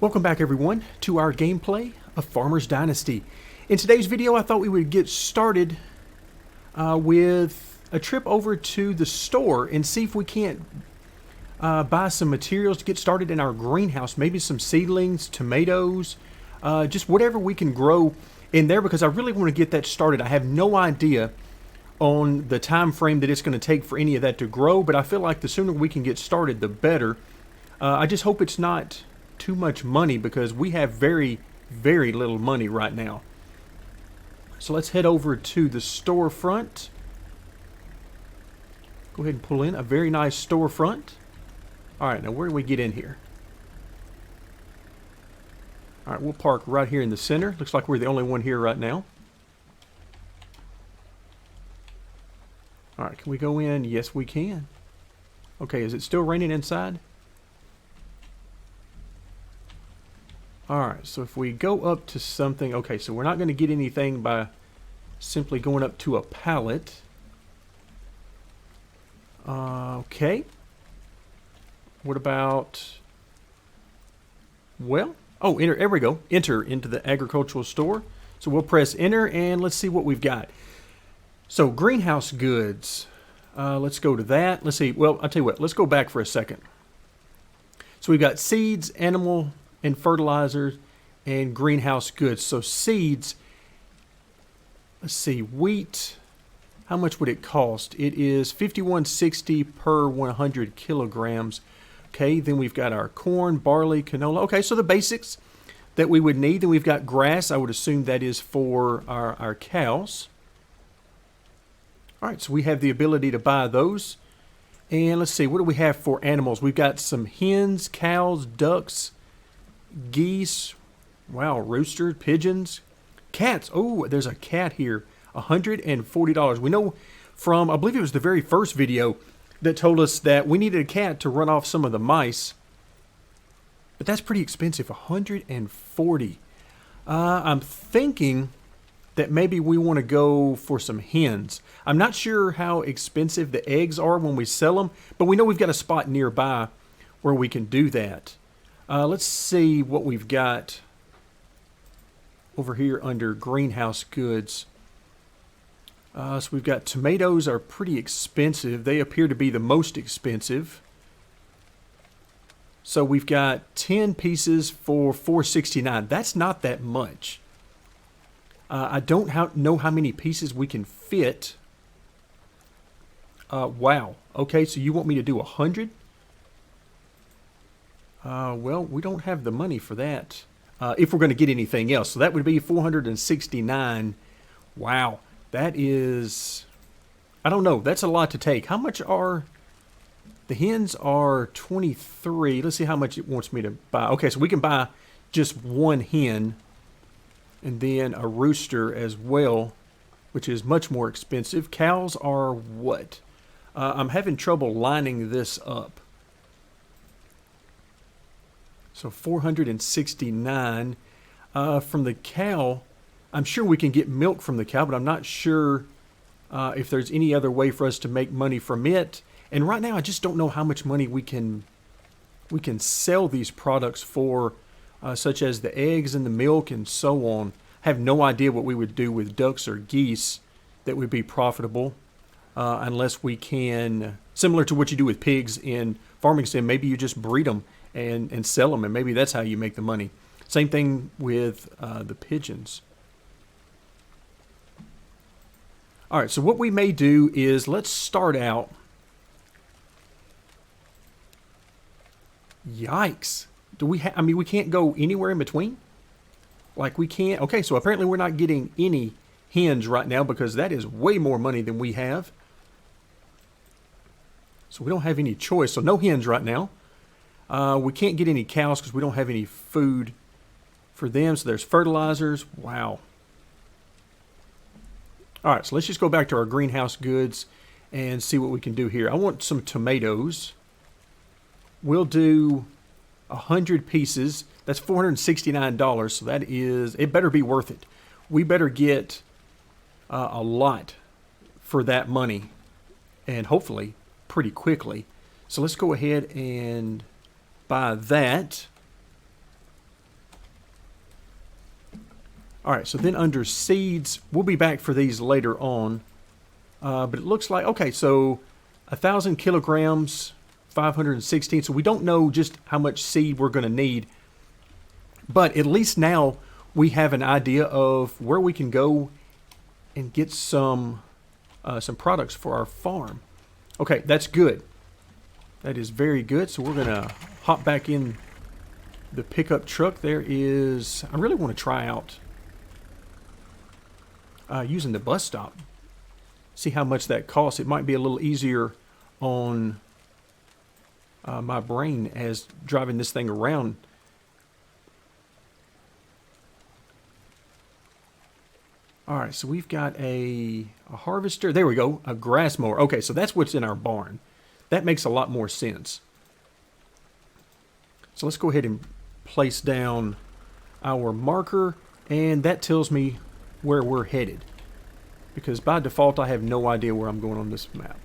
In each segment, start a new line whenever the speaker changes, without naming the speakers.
Welcome back everyone to our gameplay of Farmers Dynasty. In today's video I thought we would get started with a trip over to the store and see if we can't buy some materials to get started in our greenhouse. Maybe some seedlings, tomatoes, just whatever we can grow in there, because I really want to get that started. I have no idea on the time frame that it's going to take for any of that to grow, but I feel like the sooner we can get started the better. I just hope it's not too much money, because we have very little money right now. So let's head over to the storefront. Go ahead and pull in a very nice storefront. Alright, now where do we get in here? Alright, we'll park right here in the center. Looks like we're the only one here right now. Alright, can we go in? Yes, we can. Okay, is it still raining inside? Alright, so if we go up to something... Okay, so we're not going to get anything by simply going up to a pallet. Okay. What about... Well... Oh, enter. There we go. Enter into the agricultural store. So we'll press enter and let's see what we've got. So, greenhouse goods. Let's go to that. Let's see. Well, I'll tell you what. Let's go back for a second. So we've got seeds, animal and fertilizers, and greenhouse goods. So seeds, let's see, wheat, how much would it cost? It is $51.60 per 100 kilograms. Okay, then we've got our corn, barley, canola. Okay, so the basics that we would need. Then we've got grass. I would assume that is for our cows. All right, so we have the ability to buy those. And let's see, what do we have for animals? We've got some hens, cows, ducks, geese, wow, roosters, pigeons, cats. Oh, there's a cat here, $140. We know from, I believe it was the very first video that told us that we needed a cat to run off some of the mice. But that's pretty expensive, $140. I'm thinking that maybe we want to go for some hens. I'm not sure how expensive the eggs are when we sell them, but we know we've got a spot nearby where we can do that. Let's see what we've got over here under greenhouse goods. So we've got tomatoes are pretty expensive. They appear to be the most expensive. So we've got 10 pieces for $4.69. That's not that much. I don't know how many pieces we can fit. Wow. Okay, so you want me to do 100? Well, we don't have the money for that. If we're going to get anything else. So that would be $469. Wow. That is... I don't know. That's a lot to take. How much are... The hens are 23. Let's see how much it wants me to buy. Okay, so we can buy just one hen. And then a rooster as well, which is much more expensive. Cows are what? I'm having trouble lining this up. So $469 from the cow. I'm sure we can get milk from the cow, but I'm not sure if there's any other way for us to make money from it. And right now, I just don't know how much money we can sell these products for, such as the eggs and the milk and so on. I have no idea what we would do with ducks or geese that would be profitable, unless we can, similar to what you do with pigs in farming sim, maybe you just breed them and sell them, and maybe that's how you make the money. Same thing with the pigeons. All right, so what we may do is let's start out. Yikes. Do we I mean, we can't go anywhere in between? Like we can't. Okay, so apparently we're not getting any hens right now, because that is way more money than we have. So we don't have any choice. So no hens right now. We can't get any cows because we don't have any food for them. So there's fertilizers. Wow. All right, so let's just go back to our greenhouse goods and see what we can do here. I want some tomatoes. We'll do 100 pieces. That's $469. So that is, it better be worth it. We better get a lot for that money, and hopefully pretty quickly. So let's go ahead and buy that. All right, so then under seeds, we'll be back for these later on. But it looks like, okay, so 1,000 kilograms, 516. So we don't know just how much seed we're going to need. But at least now we have an idea of where we can go and get some products for our farm. Okay, that's good. That is very good. So we're going to hop back in the pickup truck. I really want to try out using the bus stop. See how much that costs. It might be a little easier on my brain as driving this thing around. All right, so we've got a harvester. There we go, a grass mower. Okay, so that's what's in our barn. That makes a lot more sense. So let's go ahead and place down our marker, and that tells me where we're headed. Because by default, I have no idea where I'm going on this map.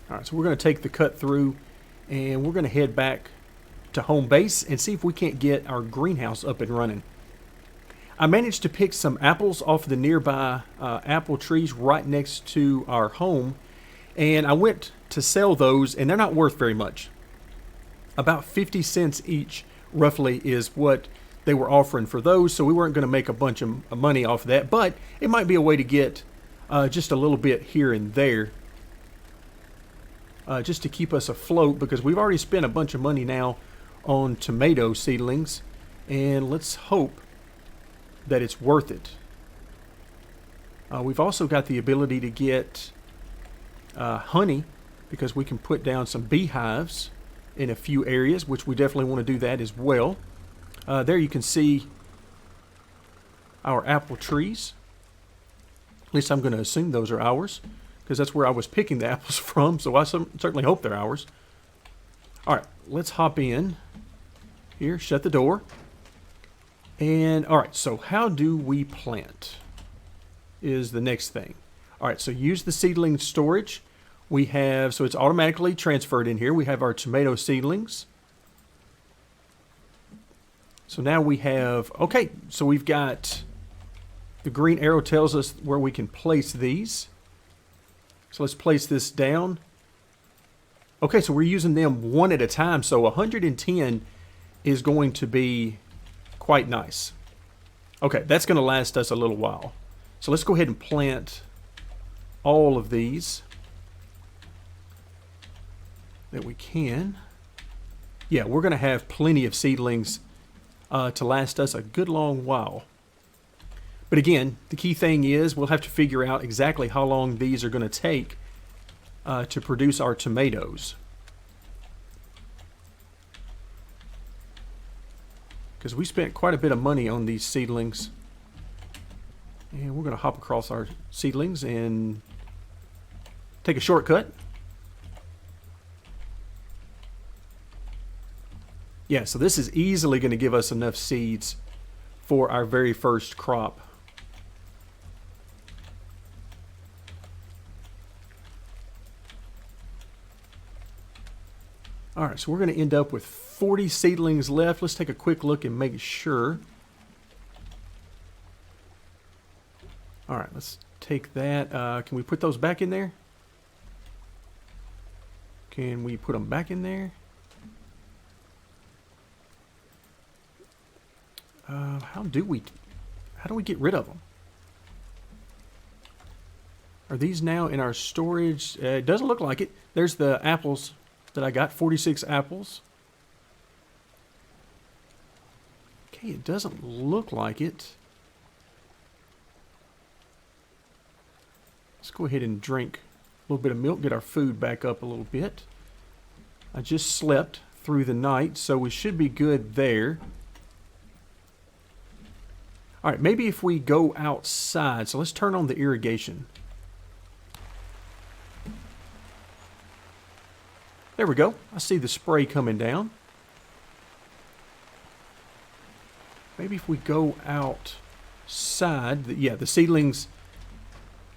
All right, so we're going to take the cut through, and we're going to head back to home base and see if we can't get our greenhouse up and running. I managed to pick some apples off the nearby apple trees right next to our home, and I went to sell those, and they're not worth very much. About 50 cents each, roughly, is what they were offering for those, so we weren't going to make a bunch of money off of that, but it might be a way to get just a little bit here and there, just to keep us afloat, because we've already spent a bunch of money now on tomato seedlings, and let's hope that it's worth it. We've also got the ability to get honey, because we can put down some beehives in a few areas, which we definitely want to do that as well. There you can see our apple trees. At least I'm going to assume those are ours, because that's where I was picking the apples from, so I certainly hope they're ours. All right, let's hop in here, shut the door. And all right, so how do we plant is the next thing. All right, so use the seedling storage. We have, so it's automatically transferred in here. We have our tomato seedlings. So now we have, okay, so we've got, the green arrow tells us where we can place these. So let's place this down. Okay, so we're using them one at a time. So 110 is going to be quite nice. Okay, that's going to last us a little while. So let's go ahead and plant all of these that we can. Yeah, we're going to have plenty of seedlings to last us a good long while. But again, the key thing is we'll have to figure out exactly how long these are going to take to produce our tomatoes. Because we spent quite a bit of money on these seedlings. And we're going to hop across our seedlings and take a shortcut. Yeah, so this is easily going to give us enough seeds for our very first crop. All right, so we're going to end up with 40 seedlings left. Let's take a quick look and make sure. All right, let's take that. Can we put those back in there? Can we put them back in there? How do we get rid of them? Are these now in our storage? It doesn't look like it. There's the apples that I got, 46 apples. Okay, it doesn't look like it. Let's go ahead and drink a little bit of milk, get our food back up a little bit. I just slept through the night, so we should be good there. All right, maybe if we go outside, so let's turn on the irrigation. There we go. I see the spray coming down. Maybe if we go outside, yeah, the seedlings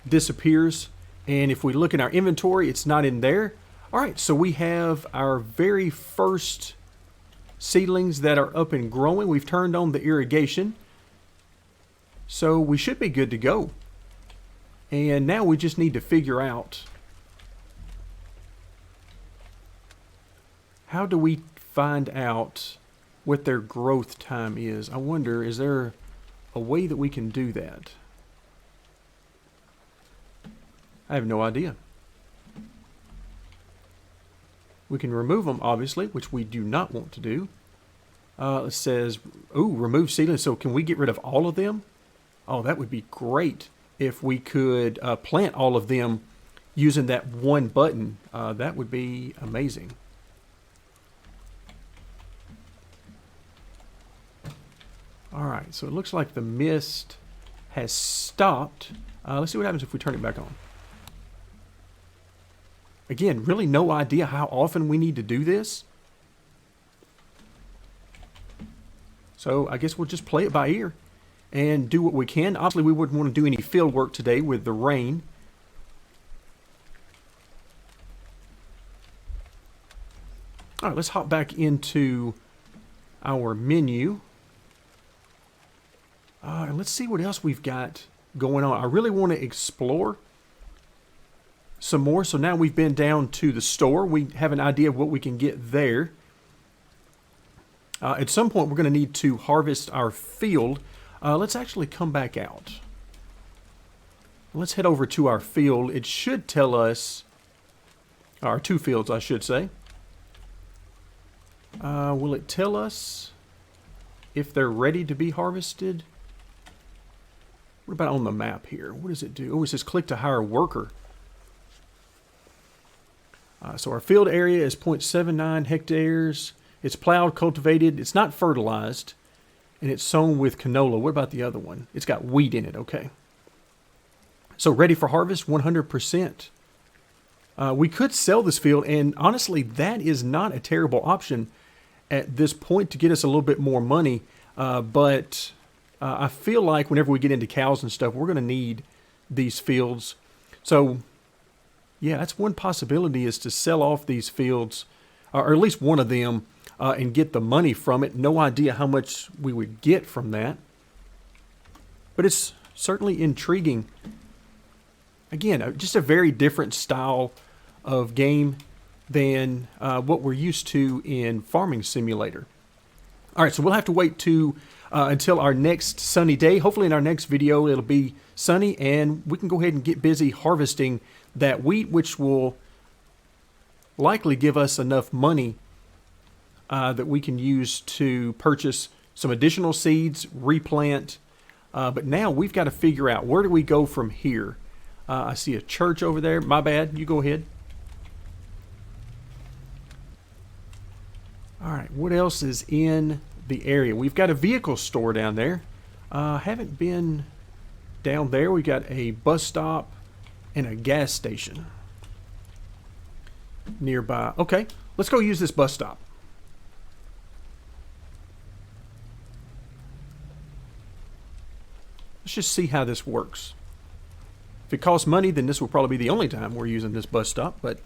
disappears. And if we look in our inventory, it's not in there. All right, so we have our very first seedlings that are up and growing. We've turned on the irrigation. So we should be good to go. And now we just need to figure out, how do we find out what their growth time is? I wonder, is there a way that we can do that? I have no idea. We can remove them, obviously, which we do not want to do. It says, ooh, remove seedlings. So can we get rid of all of them? Oh, that would be great if we could plant all of them using that one button. That would be amazing. All right, so it looks like the mist has stopped. Let's see what happens if we turn it back on. Again, really no idea how often we need to do this. So I guess we'll just play it by ear and do what we can. Obviously, we wouldn't want to do any field work today with the rain. All right, let's hop back into our menu. And let's see what else we've got going on. I really want to explore some more. So now we've been down to the store. We have an idea of what we can get there. At some point, we're going to need to harvest our field. Let's actually come back out. Let's head over to our field. It should tell us, our two fields, I should say. Will it tell us if they're ready to be harvested? What about on the map here? What does it do? Oh, it says click to hire worker. So our field area is 0.79 hectares. It's plowed, cultivated. It's not fertilized. And it's sown with canola. What about the other one? It's got wheat in it. Okay. So ready for harvest, 100%. We could sell this field, and honestly, that is not a terrible option at this point to get us a little bit more money. But I feel like whenever we get into cows and stuff, we're going to need these fields. So yeah, that's one possibility, is to sell off these fields, or at least one of them, and get the money from it. No idea how much we would get from that. But it's certainly intriguing. Again, just a very different style of game than what we're used to in Farming Simulator. All right, so we'll have to wait until our next sunny day. Hopefully in our next video it'll be sunny, and we can go ahead and get busy harvesting that wheat, which will likely give us enough money that we can use to purchase some additional seeds, replant. But now we've got to figure out, where do we go from here? I see a church over there. My bad. You go ahead. All right. What else is in the area? We've got a vehicle store down there. Haven't been down there. We got a bus stop and a gas station nearby. Okay. Let's go use this bus stop. Let's just see how this works. If it costs money, then this will probably be the only time we're using this bus stop. But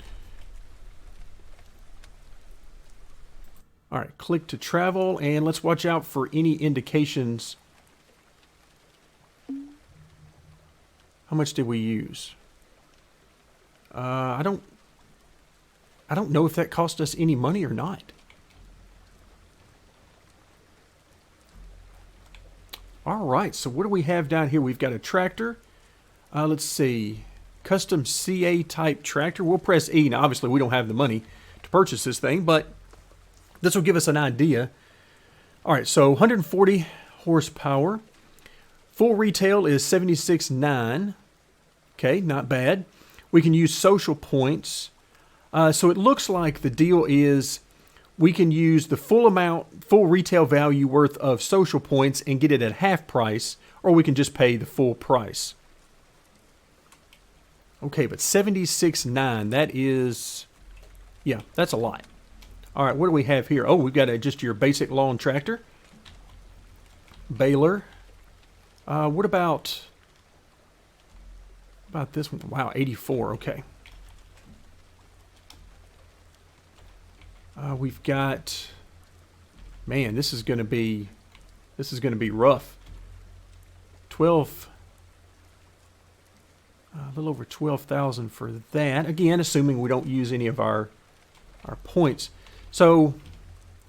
all right, click to travel, and let's watch out for any indications. How much did we use? I don't know if that cost us any money or not. All right, so what do we have down here? We've got a tractor. Let's see. Custom CA type tractor. We'll press E. Now, obviously, we don't have the money to purchase this thing, but this will give us an idea. All right, so 140 horsepower. Full retail is 76.9. Okay, not bad. We can use social points. So it looks like the deal is we can use the full retail value worth of social points and get it at half price, or we can just pay the full price. Okay, but 76.9, that is, yeah, that's a lot. All right, what do we have here? Oh, we've got just your basic lawn tractor. Baler. What about this one? Wow, 84, okay. We've got Man, this is going to be rough. 12, a little over 12,000 for that. Again, assuming we don't use any of our points. So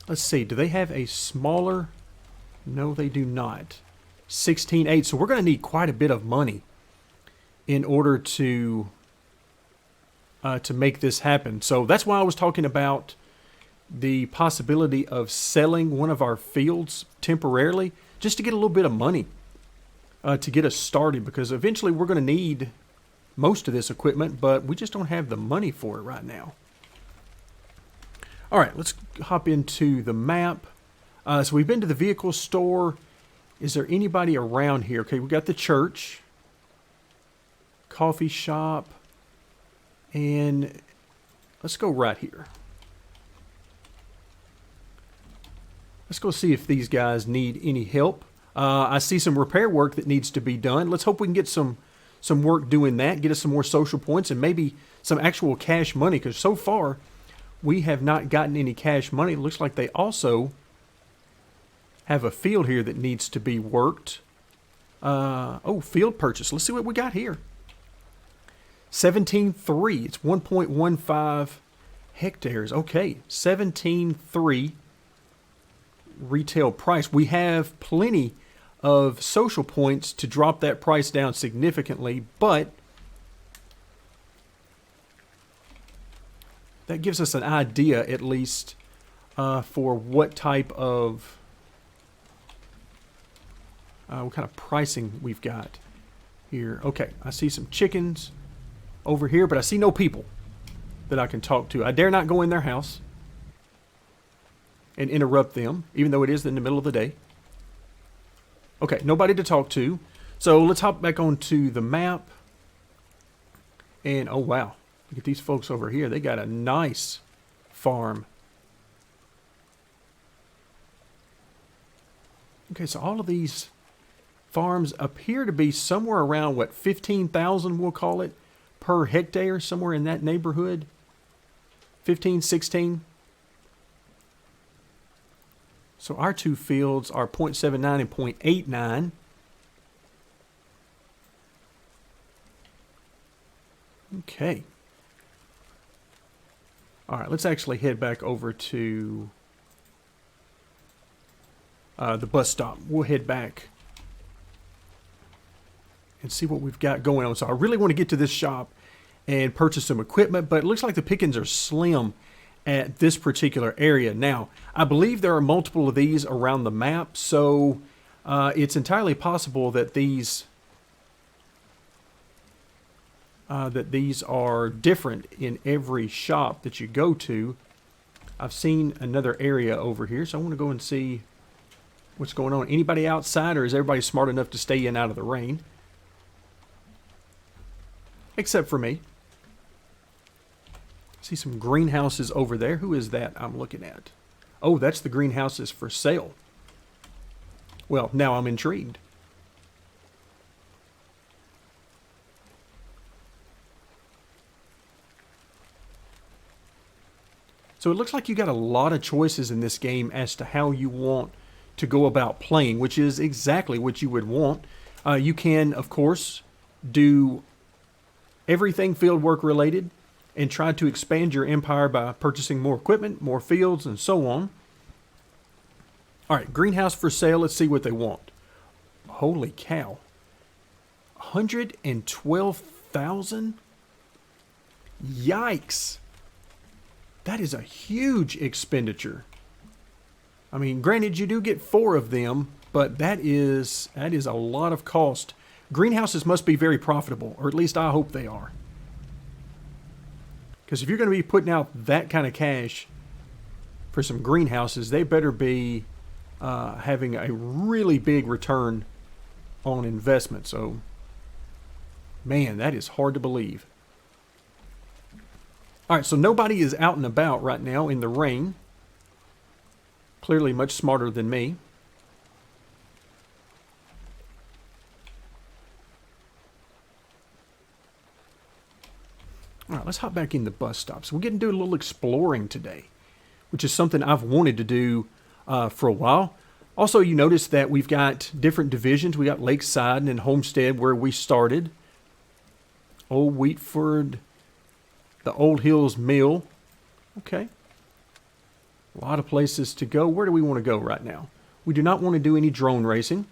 let's see. Do they have a smaller? No, they do not. 16.8. So we're going to need quite a bit of money in order to make this happen. So that's why I was talking about the possibility of selling one of our fields temporarily just to get a little bit of money to get us started, because eventually we're going to need most of this equipment, but we just don't have the money for it right now. All right, let's hop into the map. So we've been to the vehicle store. Is there anybody around here? Okay, we got the church, coffee shop, and let's go right here. Let's go see if these guys need any help. I see some repair work that needs to be done. Let's hope we can get some work doing that, get us some more social points, and maybe some actual cash money, because so far we have not gotten any cash money. It looks like they also have a field here that needs to be worked. Oh, field purchase. Let's see what we got here. 17.3. It's 1.15 hectares. Okay, 17.3 retail price. We have plenty of social points to drop that price down significantly, but that gives us an idea, at least, for what type of what kind of pricing we've got here. Okay, I see some chickens over here, but I see no people that I can talk to. I dare not go in their house and interrupt them, even though it is in the middle of the day. Okay, nobody to talk to. So let's hop back onto the map. And oh wow, look at these folks over here. They got a nice farm. Okay, so all of these farms appear to be somewhere around, what, 15,000 we'll call it, per hectare, somewhere in that neighborhood. 15, 16. So our two fields are 0.79 and 0.89. Okay. All right, let's actually head back over to the bus stop. We'll head back and see what we've got going on. So I really want to get to this shop and purchase some equipment, but it looks like the pickings are slim at this particular area. Now, I believe there are multiple of these around the map, so it's entirely possible that these are different in every shop that you go to. I've seen another area over here, so I want to go and see what's going on. Anybody outside, or is everybody smart enough to stay in out of the rain? Except for me. See some greenhouses over there. Who is that I'm looking at? Oh, that's the greenhouses for sale. Well, now I'm intrigued. So it looks like you got a lot of choices in this game as to how you want to go about playing, which is exactly what you would want. You can, of course, do everything fieldwork related and try to expand your empire by purchasing more equipment, more fields, and so on. All right, greenhouse for sale. Let's see what they want. Holy cow. 112,000? Yikes. That is a huge expenditure. I mean, granted, you do get 4 of them, but that is a lot of cost. Greenhouses must be very profitable, or at least I hope they are. Because if you're going to be putting out that kind of cash for some greenhouses, they better be having a really big return on investment. So, man, that is hard to believe. All right, so nobody is out and about right now in the rain. Clearly much smarter than me. All right, let's hop back in the bus stop. So we're getting to do a little exploring today, which is something I've wanted to do for a while. Also, you notice that we've got different divisions. We got Lakeside and Homestead where we started. Old Wheatford, the Old Hills Mill. Okay. A lot of places to go. Where do we want to go right now? We do not want to do any drone racing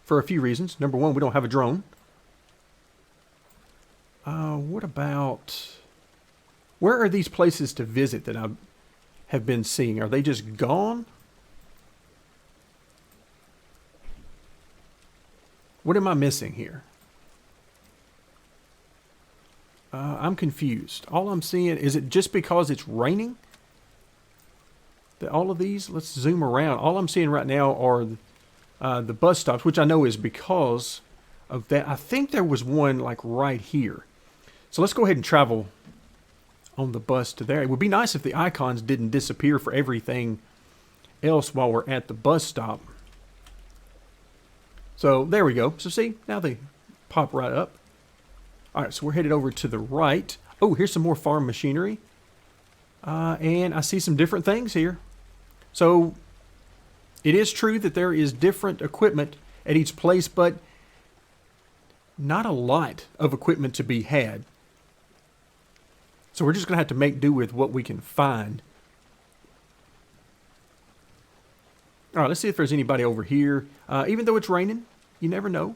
for a few reasons. Number one, we don't have a drone. What about... Where are these places to visit that I have been seeing? Are they just gone? What am I missing here? I'm confused. All I'm seeing, is it just because it's raining? That all of these, let's zoom around. All I'm seeing right now are the bus stops, which I know is because of that. I think there was one like right here. So let's go ahead and travel on the bus to there. It would be nice if the icons didn't disappear for everything else while we're at the bus stop. So there we go. So see, now they pop right up. All right, so we're headed over to the right. Oh, here's some more farm machinery. And I see some different things here. So it is true that there is different equipment at each place, but not a lot of equipment to be had. So we're just going to have to make do with what we can find. All right, let's see if there's anybody over here. Even though it's raining, you never know.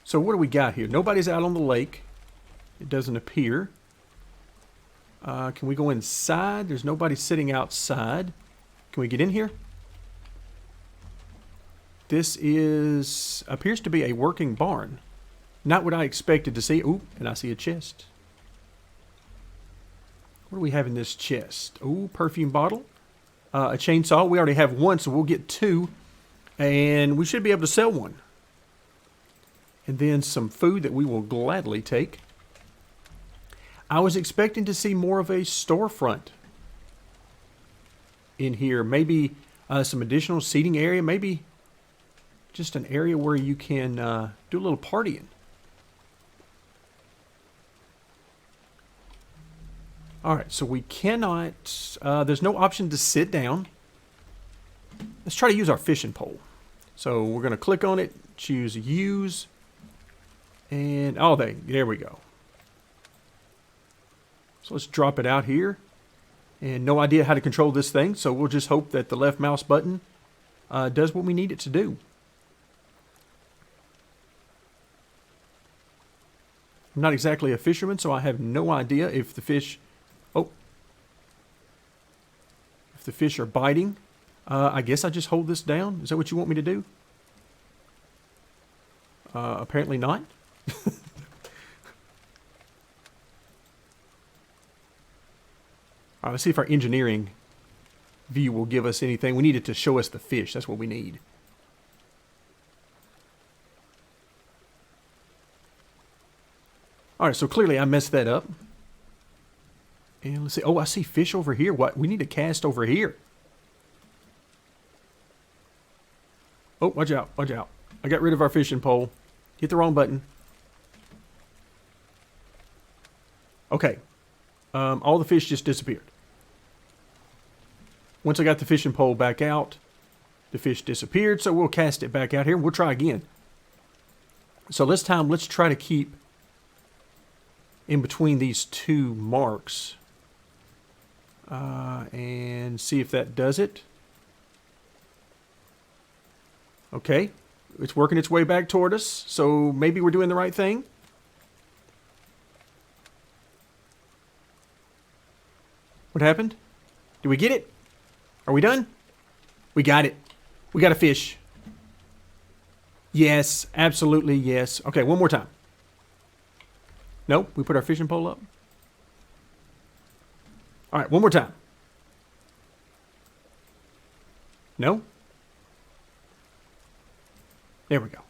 So what do we got here? Nobody's out on the lake. It doesn't appear. Can we go inside? There's nobody sitting outside. Can we get in here? This appears to be a working barn. Not what I expected to see. Ooh, and I see a chest. What do we have in this chest? Ooh, perfume bottle. A chainsaw. We already have one, so we'll get two. And we should be able to sell one. And then some food that we will gladly take. I was expecting to see more of a storefront in here. Maybe some additional seating area. Maybe just an area where you can do a little partying. All right, so we cannot... there's no option to sit down. Let's try to use our fishing pole. So we're going to click on it, choose use, and oh, there we go. So let's drop it out here. And no idea how to control this thing, so we'll just hope that the left mouse button does what we need it to do. I'm not exactly a fisherman, so I have no idea if the fish... Oh. If the fish are biting. I guess I just hold this down. Is that what you want me to do? Apparently not. All right, let's see if our engineering view will give us anything. We need it to show us the fish. That's what we need. All right, so clearly I messed that up. And let's see. Oh, I see fish over here. What? We need to cast over here. Oh, watch out. Watch out. I got rid of our fishing pole. Hit the wrong button. Okay. All the fish just disappeared. Once I got the fishing pole back out, the fish disappeared, so we'll cast it back out here. We'll try again. So this time, let's try to keep in between these two marks. And see if that does it. Okay. It's working its way back toward us, so maybe we're doing the right thing. What happened? Did we get it? Are we done? We got it. We got a fish. Yes, absolutely yes. Okay, one more time. Nope, we put our fishing pole up. All right, one more time. No? There we go.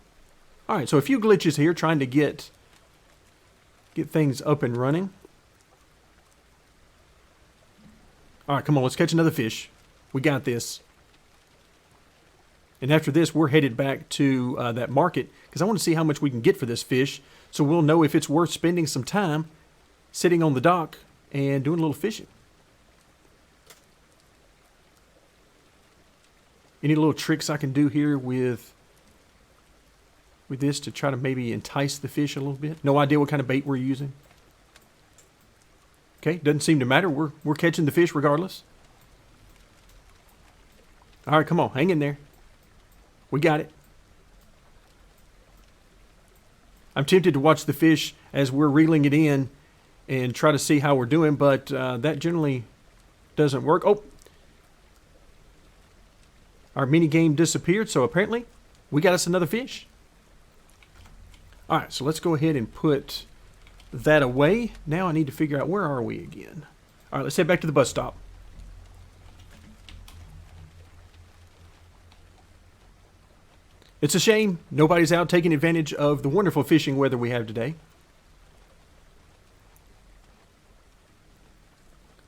All right, so a few glitches here trying to get things up and running. All right, come on, let's catch another fish. We got this. And after this, we're headed back to that market because I want to see how much we can get for this fish so we'll know if it's worth spending some time sitting on the dock and doing a little fishing. Any little tricks I can do here with this to try to maybe entice the fish a little bit? No idea what kind of bait we're using. Okay, doesn't seem to matter. We're catching the fish regardless. All right, come on, hang in there. We got it. I'm tempted to watch the fish as we're reeling it in and try to see how we're doing, but that generally doesn't work. Oh, our mini game disappeared, so apparently we got us another fish. All right, so let's go ahead and put that away. Now I need to figure out, where are we again? All right, let's head back to the bus stop. It's a shame nobody's out taking advantage of the wonderful fishing weather we have today.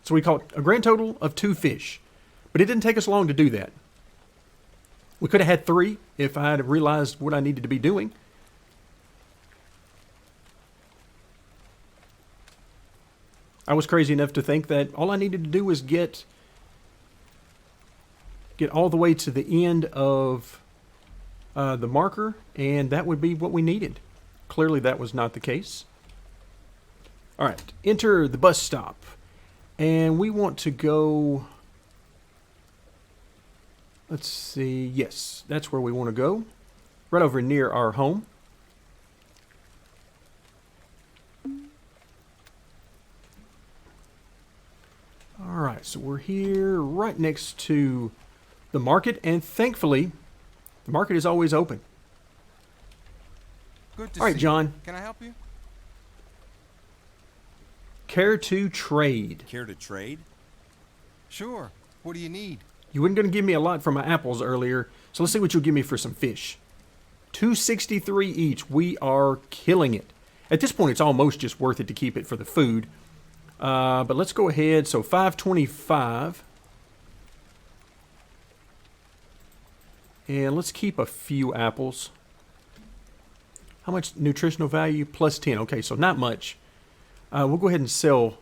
So we caught a grand total of 2 fish, but it didn't take us long to do that. We could have had 3 if I had realized what I needed to be doing. I was crazy enough to think that all I needed to do was get all the way to the end of the marker, and that would be what we needed. Clearly that was not the case. All right, enter the bus stop. And we want to go, let's see, yes, that's where we want to go. Right over near our home. All right, so we're here right next to the market, and thankfully, the market is always open.
Good to
All right,
see
John.
you. Can I help you?
Care to trade?
Care to trade?
Sure. What do you need?
You weren't going to give me a lot for my apples earlier, so let's see what you'll give me for some fish. $2.63 each. We are killing it. At this point, it's almost just worth it to keep it for the food. But let's go ahead. So $5.25. And let's keep a few apples. How much nutritional value? Plus 10. Okay, so not much. We'll go ahead and sell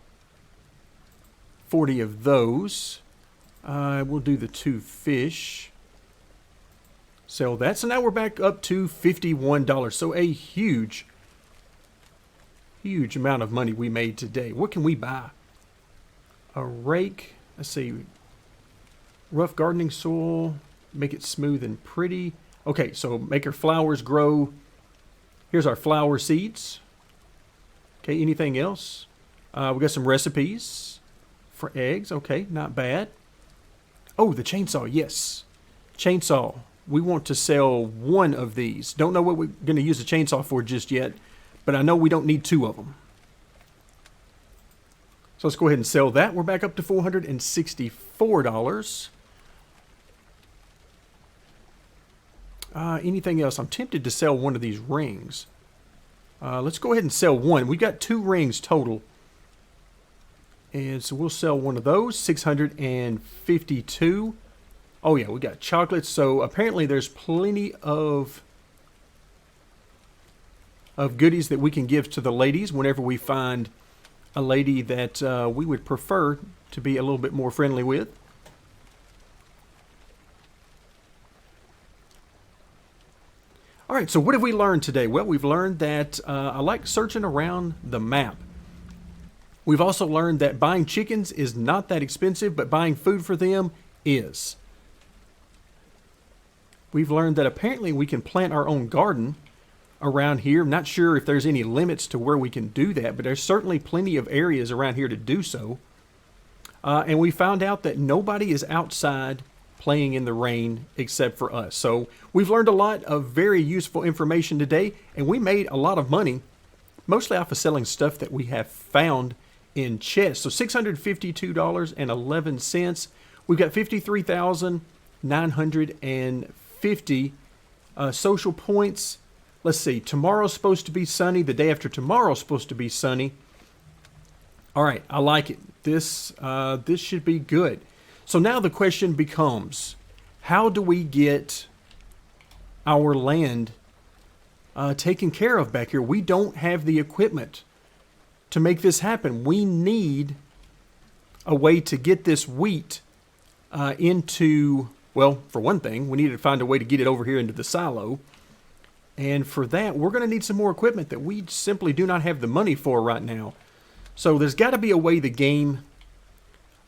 40 of those. We'll do the 2 fish. Sell that. So now we're back up to $51. So a huge amount of money we made today. What can we buy? A rake. Let's see. Rough gardening soil. Make it smooth and pretty. Okay, so make our flowers grow. Here's our flower seeds. Okay, anything else? We got some recipes for eggs. Okay, not bad. Oh, the chainsaw. Yes. Chainsaw. We want to sell 1 of these. Don't know what we're going to use the chainsaw for just yet, but I know we don't need 2 of them. So let's go ahead and sell that. We're back up to $464. Anything else? I'm tempted to sell 1 of these rings. Let's go ahead and sell 1. We got 2 rings total. And so we'll sell 1 of those. $652. Oh yeah, we got chocolates. So apparently there's plenty of goodies that we can give to the ladies whenever we find a lady that we would prefer to be a little bit more friendly with. All right, so what have we learned today? Well, we've learned that I like searching around the map. We've also learned that buying chickens is not that expensive, but buying food for them is. We've learned that apparently we can plant our own garden around here. I'm not sure if there's any limits to where we can do that, but there's certainly plenty of areas around here to do so. And we found out that nobody is outside playing in the rain except for us. So we've learned a lot of very useful information today, and we made a lot of money, mostly off of selling stuff that we have found in chests. So $652.11. We've got 53,950 social points. Let's see, tomorrow's supposed to be sunny. The day after tomorrow's supposed to be sunny. All right, I like it. This should be good. So now the question becomes, how do we get our land taken care of back here? We don't have the equipment to make this happen. We need a way to get this wheat into, well, for one thing, we needed to find a way to get it over here into the silo. And for that, we're going to need some more equipment that we simply do not have the money for right now. So there's got to be a way the game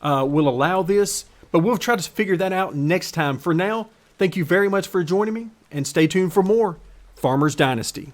will allow this, but we'll try to figure that out next time. For now, thank you very much for joining me, and stay tuned for more Farmers Dynasty.